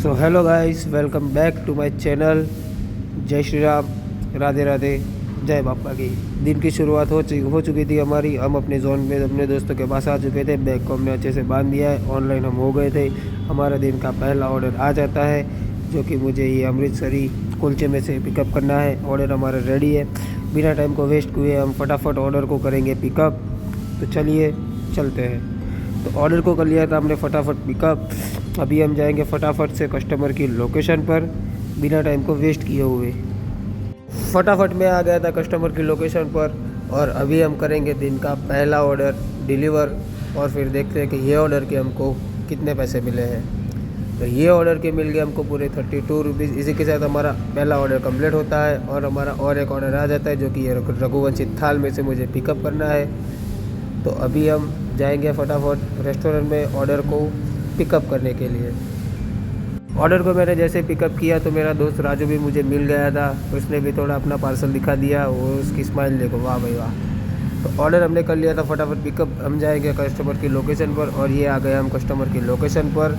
So hello guys, welcome back to my channel. जय श्री राम, राधे राधे, जय बापा की। दिन की शुरुआत हो चुकी थी हमारी। हम अपने जोन में अपने दोस्तों के पास आ चुके थे। बैग को हमने अच्छे से बांध दिया है। ऑनलाइन हम हो गए थे। हमारा दिन का पहला ऑर्डर आ जाता है, जो कि मुझे ये अमृतसरी कुलचे में से पिकअप करना है। ऑर्डर हमारा रेडी है। बिना टाइम को वेस्ट हुए हम फटाफट ऑर्डर को करेंगे पिकअप। तो चलिए चलते हैं। तो ऑर्डर को कर लिया था हमने फटाफट पिकअप। अभी हम जाएंगे फटाफट से कस्टमर की लोकेशन पर, बिना टाइम को वेस्ट किए हुए। फटाफट में आ गया था कस्टमर की लोकेशन पर, और अभी हम करेंगे दिन का पहला ऑर्डर डिलीवर। और फिर देखते हैं कि ये ऑर्डर के हमको कितने पैसे मिले हैं। तो ये ऑर्डर के मिल गए हमको पूरे 32 रुपीज़। इसी के साथ हमारा पहला ऑर्डर कंप्लीट होता है और हमारा और एक ऑर्डर आ जाता है, जो कि ये रघुवंशी थाल में से मुझे पिकअप करना है। तो अभी हम जाएंगे फटाफट रेस्टोरेंट में ऑर्डर को पिकअप करने के लिए। ऑर्डर को मैंने जैसे पिकअप किया तो मेरा दोस्त राजू भी मुझे मिल गया था। उसने भी थोड़ा अपना पार्सल दिखा दिया। वो उसकी स्माइल देखो, वाह भाई वाह। तो ऑर्डर हमने कर लिया था फटाफट पिकअप। हम जाएंगे कस्टमर की लोकेशन पर, और ये आ गए हम कस्टमर की लोकेशन पर।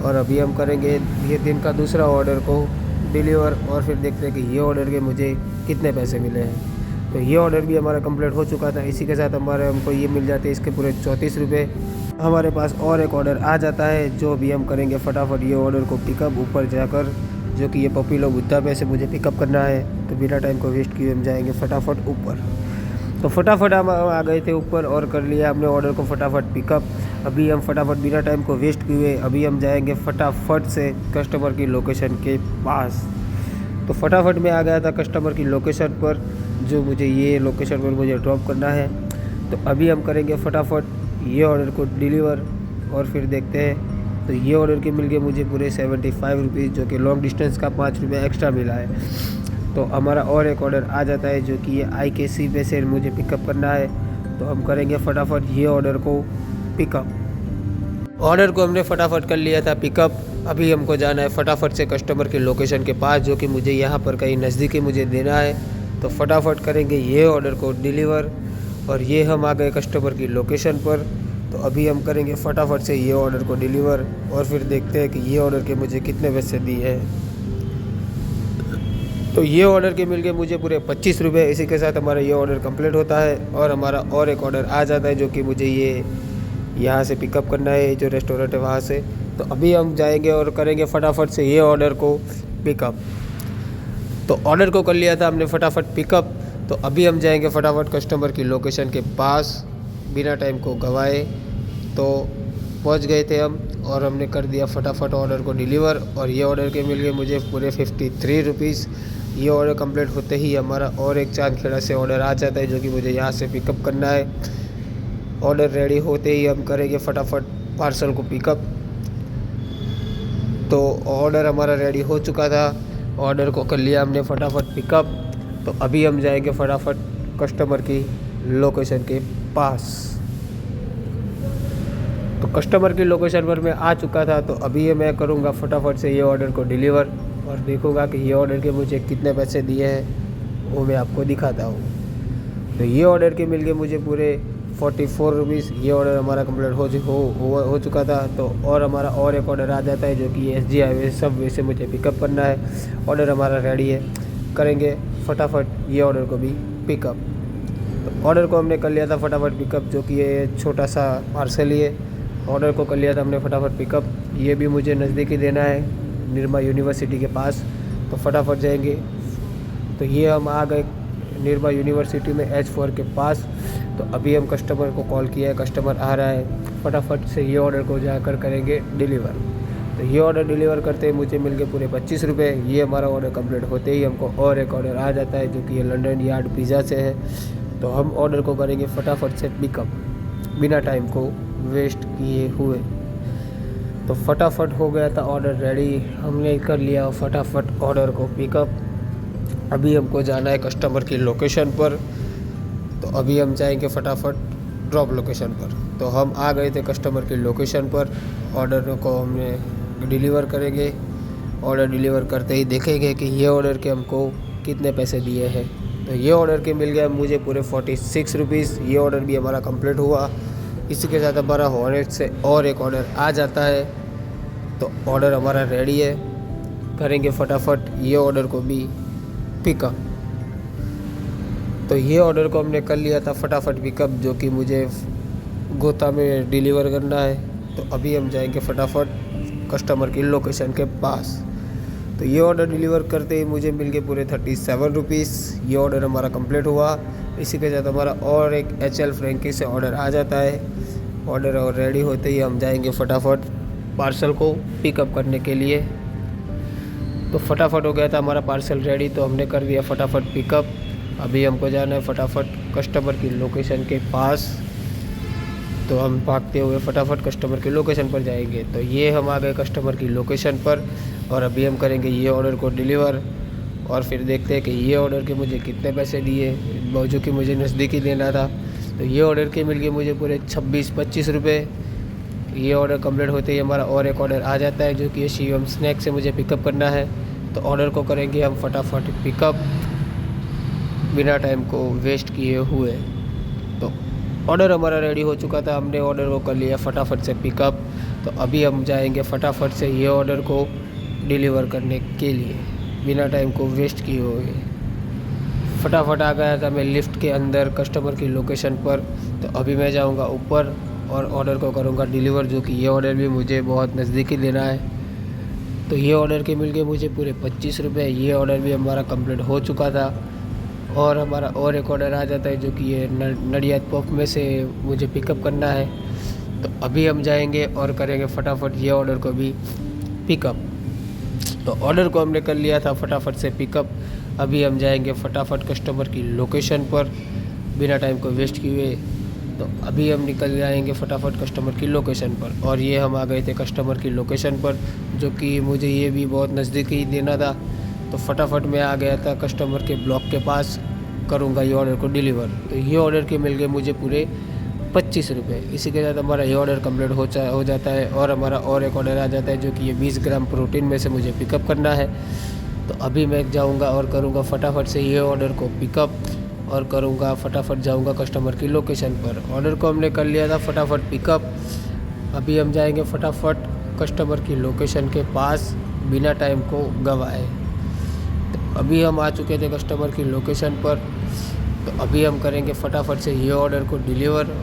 और अभी हम करेंगे ये दिन का दूसरा ऑर्डर को डिलीवर, और फिर देखते हैं कि ये ऑर्डर के मुझे कितने पैसे मिले हैं। तो ये ऑर्डर भी हमारा कंप्लीट हो चुका था। इसी के साथ हमको ये मिल जाते हैं इसके पूरे 34 रुपये। हमारे पास और एक ऑर्डर आ जाता है, जो भी हम करेंगे फटाफट ये ऑर्डर को पिकअप ऊपर जाकर, जो कि ये पपीलो बुद्धा में से मुझे पिकअप करना है। तो बिना टाइम को वेस्ट किए हम जाएंगे फटाफट ऊपर। तो फटाफट हम आ गए थे ऊपर और कर लिया हमने ऑर्डर को फटाफट पिकअप। अभी हम फटाफट बिना टाइम को वेस्ट किए अभी हम जाएंगे फटाफट से कस्टमर की लोकेशन के पास। तो फटाफट में आ गया था कस्टमर की लोकेशन पर, जो मुझे ये लोकेशन पर मुझे ड्रॉप करना है। तो अभी हम करेंगे फटाफट ये ऑर्डर को डिलीवर, और फिर देखते हैं। तो ये ऑर्डर के मिल गए मुझे पूरे 75 रुपीज़, जो कि लॉन्ग डिस्टेंस का 5 रुपये एक्स्ट्रा मिला है। तो हमारा और एक ऑर्डर आ जाता है, जो कि ये IKC पे से मुझे पिकअप करना है। तो हम करेंगे फटाफट ये ऑर्डर को पिकअप। ऑर्डर को हमने फटाफट कर लिया था पिकअप। अभी हमको जाना है फटाफट से कस्टमर की लोकेशन के पास, जो कि मुझे यहाँ पर कहीं नज़दीकी मुझे देना है। तो फटाफट करेंगे ये ऑर्डर को डिलीवर, और ये हम आ गए कस्टमर की लोकेशन पर। तो अभी हम करेंगे फटाफट से ये ऑर्डर को डिलीवर, और फिर देखते हैं कि ये ऑर्डर के मुझे कितने पैसे दिए हैं। तो ये ऑर्डर के मिल गए मुझे पूरे 25 रुपये। इसी के साथ हमारा ये ऑर्डर कंप्लीट होता है, और हमारा और एक ऑर्डर आ जाता है, जो कि मुझे ये यहाँ से पिकअप करना है, जो रेस्टोरेंट है वहाँ से। तो अभी हम जाएंगे और करेंगे फटाफट से ये ऑर्डर को पिकअप। तो ऑर्डर को कर लिया था हमने फटाफट पिकअप। तो अभी हम जाएंगे फटाफट कस्टमर की लोकेशन के पास, बिना टाइम को गंवाए। तो पहुंच गए थे हम, और हमने कर दिया फटाफट ऑर्डर को डिलीवर, और ये ऑर्डर के मिल गए मुझे पूरे 53 रुपीज़। ये ऑर्डर कंप्लीट होते ही हमारा और एक चांदखेड़ा से ऑर्डर आ जाता है, जो कि मुझे यहाँ से पिकअप करना है। ऑर्डर रेडी होते ही हम करेंगे फटाफट पार्सल को पिकअप। तो ऑर्डर हमारा रेडी हो चुका था। ऑर्डर को कर लिया हमने फटाफट पिकअप। तो अभी हम जाएंगे फटाफट कस्टमर की लोकेशन के पास। तो कस्टमर की लोकेशन पर मैं आ चुका था। तो अभी ये मैं करूँगा फटाफट से ये ऑर्डर को डिलीवर, और देखूँगा कि ये ऑर्डर के मुझे कितने पैसे दिए हैं, वो मैं आपको दिखाता हूँ। तो ये ऑर्डर के मिल गए मुझे पूरे 44 रुपीज़। ये ऑर्डर हमारा कंप्लीट हो चुका था। तो और हमारा और एक ऑर्डर आ जाता है, जो कि SG हाईवे सब वैसे मुझे पिकअप करना है। ऑर्डर हमारा रेडी है, करेंगे फटाफट ये ऑर्डर को भी पिकअप। तो ऑर्डर को हमने कर लिया था फटाफट पिकअप, जो कि ये छोटा सा पार्सल ही है। ऑर्डर को कर लिया था हमने फटाफट पिकअप। ये भी मुझे नज़दीकी देना है, निर्मा यूनिवर्सिटी के पास। तो फटाफट जाएंगे। तो ये हम आ गए निर्मा यूनिवर्सिटी में H4 के पास। तो अभी हम कस्टमर को कॉल किया है, कस्टमर आ रहा है। फटाफट से ये ऑर्डर को जाकर करेंगे डिलीवर। तो ये ऑर्डर डिलीवर करते ही मुझे मिल गए पूरे 25 रुपये। ये हमारा ऑर्डर कंप्लीट होते ही हमको और एक ऑर्डर आ जाता है, जो कि ये लंदन यार्ड पिज़्ज़ा से है। तो हम ऑर्डर को करेंगे फटाफट से पिकअप, बिना टाइम को वेस्ट किए हुए। तो फटाफट हो गया था ऑर्डर रेडी। हमने कर लिया फटाफट ऑर्डर को पिकअप। अभी हमको जाना है कस्टमर की लोकेशन पर। तो अभी हम जाएंगे फटाफट ड्रॉप लोकेशन पर। तो हम आ गए थे कस्टमर की लोकेशन पर। ऑर्डर को हमने डिलीवर करेंगे। ऑर्डर डिलीवर करते ही देखेंगे कि ये ऑर्डर के हमको कितने पैसे दिए हैं। तो ये ऑर्डर के मिल गया मुझे पूरे 46 रुपीज़। ये ऑर्डर भी हमारा कंप्लीट हुआ। इसी के साथ हमारा हॉनेट से और एक ऑर्डर आ जाता है, तो ऑर्डर हमारा रेडी है, करेंगे फटाफट ये ऑर्डर को भी पिकअप। तो ये ऑर्डर को हमने कर लिया था फटाफट पिकअप, जो कि मुझे गोता में डिलीवर करना है। तो अभी हम जाएंगे फटाफट कस्टमर की लोकेशन के पास। तो ये ऑर्डर डिलीवर करते ही मुझे मिल गए पूरे 37 रुपीज़। ये ऑर्डर हमारा कंप्लीट हुआ। इसी के साथ हमारा और एक HL फ्रैंकी से ऑर्डर आ जाता है। ऑर्डर और रेडी होते ही हम जाएंगे फटाफट पार्सल को पिकअप करने के लिए। तो फटाफट हो गया था हमारा पार्सल रेडी, तो हमने कर दिया फटाफट पिकअप। अभी हमको जाना है फटाफट कस्टमर की लोकेशन के पास। तो हम भागते हुए फटाफट कस्टमर की लोकेशन पर जाएंगे। तो ये हम आ गए कस्टमर की लोकेशन पर और अभी हम करेंगे ये ऑर्डर को डिलीवर और फिर देखते हैं कि ये ऑर्डर के मुझे कितने पैसे दिए, जो कि मुझे नज़दीकी देना था। तो ये ऑर्डर के मिल गए मुझे पूरे 26-25 रुपये। ये ऑर्डर कंप्लीट होते ही हमारा और एक ऑर्डर आ जाता है, जो कि ये शिवम स्नैक से मुझे पिकअप करना है। तो ऑर्डर को करेंगे हम फटाफट पिकअप बिना टाइम को वेस्ट किए हुए। तो ऑर्डर हमारा रेडी हो चुका था, हमने ऑर्डर को कर लिया फटाफट से पिकअप। तो अभी हम जाएंगे फटाफट से ये ऑर्डर को डिलीवर करने के लिए बिना टाइम को वेस्ट किए हुए। फटाफट आ गया था मैं लिफ्ट के अंदर कस्टमर की लोकेशन पर। तो अभी मैं जाऊंगा ऊपर और ऑर्डर को करूंगा डिलीवर, जो कि ये ऑर्डर भी मुझे बहुत नज़दीकी देना है। तो ये ऑर्डर के मिल गए मुझे पूरे 25 रुपये। ये ऑर्डर भी हमारा कंप्लीट हो चुका था और हमारा और एक ऑर्डर आ जाता है, जो कि ये नडियाद पॉप में से मुझे पिकअप करना है। तो अभी हम जाएंगे और करेंगे फटाफट ये ऑर्डर को भी पिकअप। तो ऑर्डर को हमने कर लिया था फटाफट से पिकअप। अभी हम जाएंगे फटाफट कस्टमर की लोकेशन पर बिना टाइम को वेस्ट किए। तो अभी हम निकल जाएंगे फटाफट कस्टमर की लोकेशन पर और ये हम आ गए थे कस्टमर की लोकेशन पर, जो कि मुझे ये भी बहुत नज़दीकी देना था। तो फटाफट मैं आ गया था कस्टमर के ब्लॉक के पास, करूँगा ये ऑर्डर को डिलीवर। तो ये ऑर्डर के मिल गए मुझे पूरे 25 रुपये। इसी के साथ हमारा ये ऑर्डर कंप्लीट हो जाता है और हमारा और एक ऑर्डर आ जाता है, जो कि ये 20 ग्राम प्रोटीन में से मुझे पिकअप करना है। तो अभी मैं जाऊंगा और करूंगा फटाफट से ये ऑर्डर को पिकअप और करूंगा फटाफट जाऊंगा कस्टमर की लोकेशन पर। ऑर्डर को हमने कर लिया था फटाफट पिकअप। अभी हम जाएंगे फटाफट कस्टमर की लोकेशन के पास बिना टाइम को गंवाए। तो अभी हम आ चुके थे कस्टमर की लोकेशन पर। तो अभी हम करेंगे फटाफट से ये ऑर्डर को डिलीवर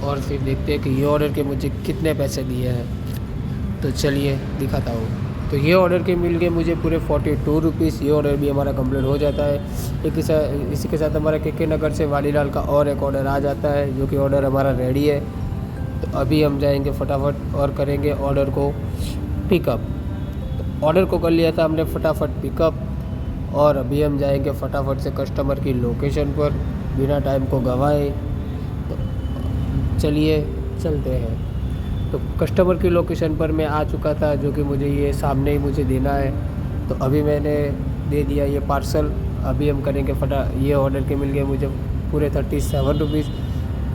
और फिर देखते हैं कि ये ऑर्डर के मुझे कितने पैसे दिए हैं। तो चलिए दिखाता हूँ। तो ये ऑर्डर के मिल गए मुझे पूरे 42 रुपीज़। ये ऑर्डर भी हमारा कंप्लीट हो जाता है। इसी के साथ हमारा के नगर से वालीलाल का और एक ऑर्डर आ जाता है, जो कि ऑर्डर हमारा रेडी है। तो अभी हम जाएंगे फटाफट और करेंगे ऑर्डर को पिकअप। तो ऑर्डर को कर लिया था हमने फटाफट पिकअप और अभी हम जाएंगे फटाफट से कस्टमर की लोकेशन पर बिना टाइम को गंवाए। तो चलिए चलते हैं। तो कस्टमर की लोकेशन पर मैं आ चुका था, जो कि मुझे ये सामने ही मुझे देना है। तो अभी मैंने दे दिया ये पार्सल। अभी हम करेंगे ये ऑर्डर के मिल गए मुझे पूरे 37 रुपीज़।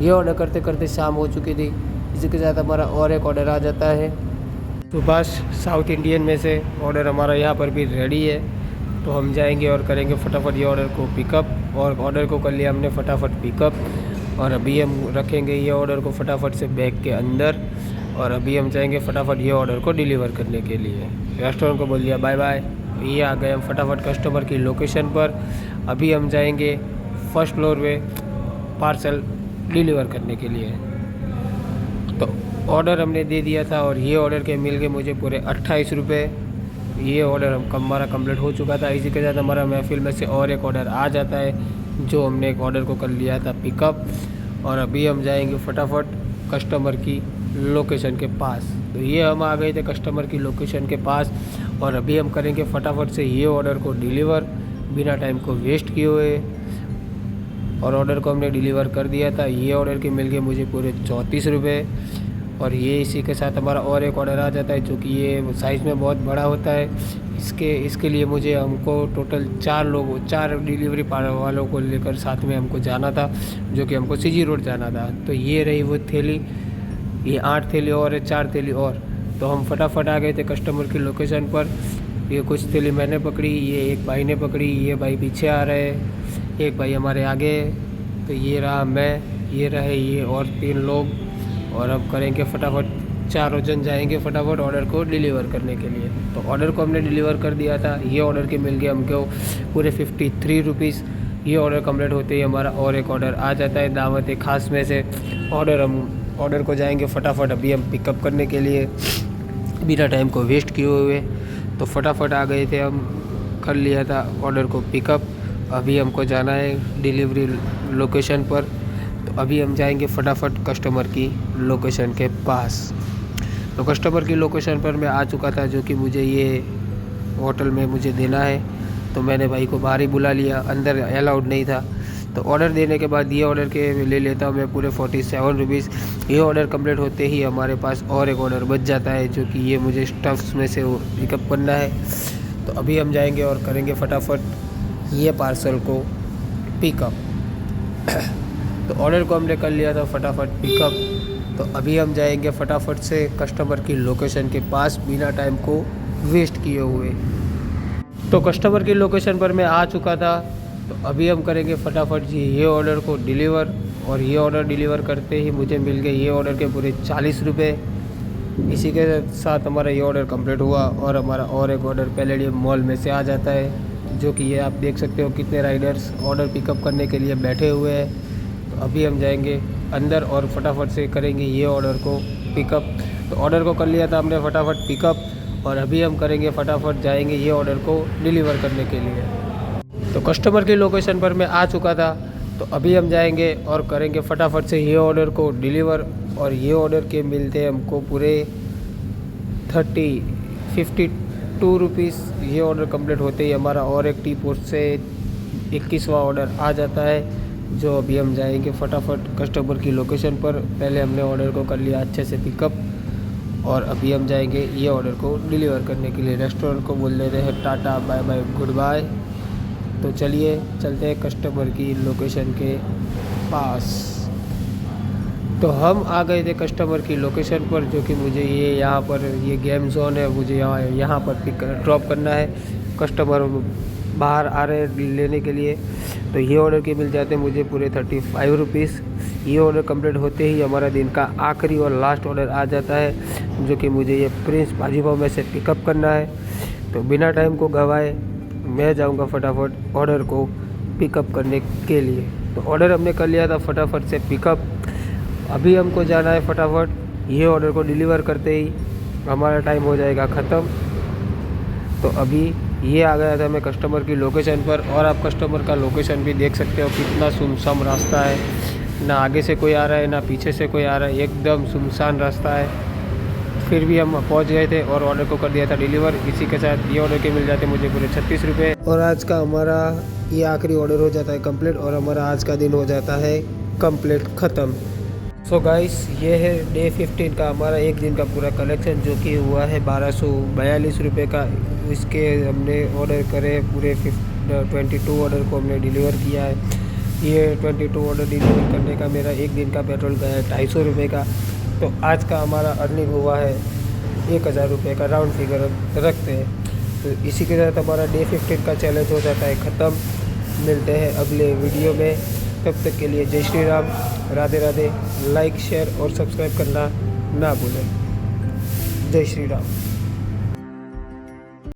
ये ऑर्डर करते करते शाम हो चुकी थी। इसी के साथ हमारा और एक ऑर्डर आ जाता है सुभाष साउथ इंडियन में से। ऑर्डर हमारा यहाँ पर भी रेडी है। तो हम जाएंगे और करेंगे फटाफट ये ऑर्डर को पिकअप और ऑर्डर को कर लिया हमने फटाफट पिकअप। और अभी हम रखेंगे ये ऑर्डर को फटाफट से बैग के अंदर और अभी हम जाएंगे फटाफट ये ऑर्डर को डिलीवर करने के लिए। रेस्टोरेंट को बोल दिया बाय बाय। ये आ गए हम फटाफट कस्टमर की लोकेशन पर। अभी हम जाएंगे फर्स्ट फ्लोर पे पार्सल डिलीवर करने के लिए। तो ऑर्डर हमने दे दिया था और ये ऑर्डर के मिल गए मुझे पूरे 28 रुपये। ये ऑर्डर हमारा कंप्लीट हो चुका था। इसी के साथ हमारा महफिल में से और एक ऑर्डर आ जाता है, जो हमने एक ऑर्डर को कर लिया था पिकअप। और अभी हम जाएंगे फटाफट कस्टमर की लोकेशन के पास। तो ये हम आ गए थे कस्टमर की लोकेशन के पास और अभी हम करेंगे फटाफट से ये ऑर्डर को डिलीवर बिना टाइम को वेस्ट किए हुए। और ऑर्डर को हमने डिलीवर कर दिया था। ये ऑर्डर के मिल गए मुझे पूरे 34 रुपये। और ये इसी के साथ हमारा और एक ऑर्डर आ जाता है, जो कि ये साइज़ में बहुत बड़ा होता है। इसके लिए हमको टोटल 4 डिलीवरी वालों को लेकर साथ में हमको जाना था, जो कि हमको CG रोड जाना था। तो ये रही वो थैली, ये 8 थैली और 4 थैली और। तो हम फटाफट आ गए थे कस्टमर की लोकेशन पर। ये कुछ थैली मैंने पकड़ी, ये एक भाई ने पकड़ी, ये भाई पीछे आ रहे, एक भाई हमारे आगे। तो ये रहा मैं, ये रहे ये और 3 लोग। और अब करेंगे फटाफट चारों जन जाएंगे फटाफट ऑर्डर को डिलीवर करने के लिए। तो ऑर्डर को हमने डिलीवर कर दिया था। ये ऑर्डर के मिल गए हमको पूरे 53 रुपीज़। ये ऑर्डर कंप्लीट होते ही हमारा और एक ऑर्डर आ जाता है दावत ए खास में से। ऑर्डर को जाएंगे फटाफट अभी हम पिकअप करने के लिए बिना टाइम को वेस्ट किए हुए। तो फटाफट आ गए थे हम, कर लिया था ऑर्डर को पिकअप। अभी हमको जाना है डिलीवरी लोकेशन पर। तो अभी हम जाएंगे फटाफट कस्टमर की लोकेशन के पास। तो कस्टमर की लोकेशन पर मैं आ चुका था, जो कि मुझे ये होटल में मुझे देना है। तो मैंने भाई को बाहर ही बुला लिया, अंदर अलाउड नहीं था। तो ऑर्डर देने के बाद ये ऑर्डर के ले लेता हूँ मैं पूरे 47 रुपीज़। ये ऑर्डर कंप्लीट होते ही हमारे पास और एक ऑर्डर बच जाता है, जो कि ये मुझे स्टफ्स में से वो पिकअप करना है। तो अभी हम जाएंगे और करेंगे फटाफट ये पार्सल को पिकअप। तो ऑर्डर को हमने कर लिया था फटाफट पिकअप। तो अभी हम जाएंगे फटाफट से कस्टमर की लोकेशन के पास बिना टाइम को वेस्ट किए हुए। तो कस्टमर की लोकेशन पर मैं आ चुका था। तो अभी हम करेंगे फटाफट जी ये ऑर्डर को डिलीवर। और ये ऑर्डर डिलीवर करते ही मुझे मिल गए ये ऑर्डर के पूरे 40 रुपये। इसी के साथ हमारा ये ऑर्डर कंप्लीट हुआ और हमारा और एक ऑर्डर पैलेडियम मॉल में से आ जाता है, जो कि ये आप देख सकते हो कितने राइडर्स ऑर्डर पिकअप करने के लिए बैठे हुए हैं। तो अभी हम जाएंगे अंदर और फटाफट से करेंगे ये ऑर्डर को पिकअप। तो ऑर्डर को कर लिया था हमने फटाफट पिकअप और अभी हम करेंगे फटाफट जाएंगे ये ऑर्डर को डिलीवर करने के लिए। तो कस्टमर की लोकेशन पर मैं आ चुका था। तो अभी हम जाएंगे और करेंगे फटाफट से ये ऑर्डर को डिलीवर। और ये ऑर्डर के मिलते हैं हमको पूरे 52 रुपीज़। ये ऑर्डर कंप्लीट होते ही हमारा और एक टी पोस्ट से 21वां ऑर्डर आ जाता है, जो अभी हम जाएंगे फटाफट कस्टमर की लोकेशन पर। पहले हमने ऑर्डर को कर लिया अच्छे से पिकअप और अभी हम जाएंगे ये ऑर्डर को डिलीवर करने के लिए। रेस्टोरेंट को बोल देते हैं tata bye bye goodbye. तो चलिए चलते हैं कस्टमर की लोकेशन के पास। तो हम आ गए थे कस्टमर की लोकेशन पर, जो कि मुझे ये यहाँ पर ये गेम जोन है, मुझे यहाँ पर ड्रॉप करना है। कस्टमर बाहर आ रहे हैं लेने के लिए। तो ये ऑर्डर के मिल जाते हैं मुझे पूरे 35 रुपीज़। ये ऑर्डर कंप्लीट होते ही हमारा दिन का आखिरी और लास्ट ऑर्डर आ जाता है, जो कि मुझे ये प्रिंस भाजीपाव में से पिकअप करना है। तो बिना टाइम को गंवाए मैं जाऊंगा फटाफट ऑर्डर को पिकअप करने के लिए। तो ऑर्डर हमने कर लिया था फटाफट से पिकअप। अभी हमको जाना है फटाफट ये ऑर्डर को डिलीवर करते ही हमारा टाइम हो जाएगा ख़त्म। तो अभी ये आ गया था मैं कस्टमर की लोकेशन पर और आप कस्टमर का लोकेशन भी देख सकते हो, कितना सुनसान रास्ता है। ना आगे से कोई आ रहा है ना पीछे से कोई आ रहा है, एकदम सुनसान रास्ता है। फिर भी हम पहुंच गए थे और ऑर्डर को कर दिया था डिलीवर। इसी के साथ ये ऑर्डर के मिल जाते मुझे पूरे 36 रुपये। और आज का हमारा ये आखिरी ऑर्डर हो जाता है कंप्लीट और हमारा आज का दिन हो जाता है कंप्लीट ख़त्म। सो गाइस ये है डे 15 का हमारा एक दिन का पूरा कलेक्शन, जो कि हुआ है 1242 रुपये का। इसके हमने ऑर्डर करे पूरे 22 ऑर्डर को हमने डिलीवर किया है। ये 22 ऑर्डर डिलीवर करने का मेरा एक दिन का पेट्रोल गया है 250 रुपये का। तो आज का हमारा अर्निंग हुआ है 1000 रुपये का, राउंड फिगर रखते हैं। तो इसी के साथ हमारा डे 15 का चैलेंज हो जाता है ख़त्म। मिलते हैं अगले वीडियो में, तब तक के लिए जय श्री राम, राधे राधे। लाइक शेयर और सब्सक्राइब करना ना भूलें। जय श्री राम।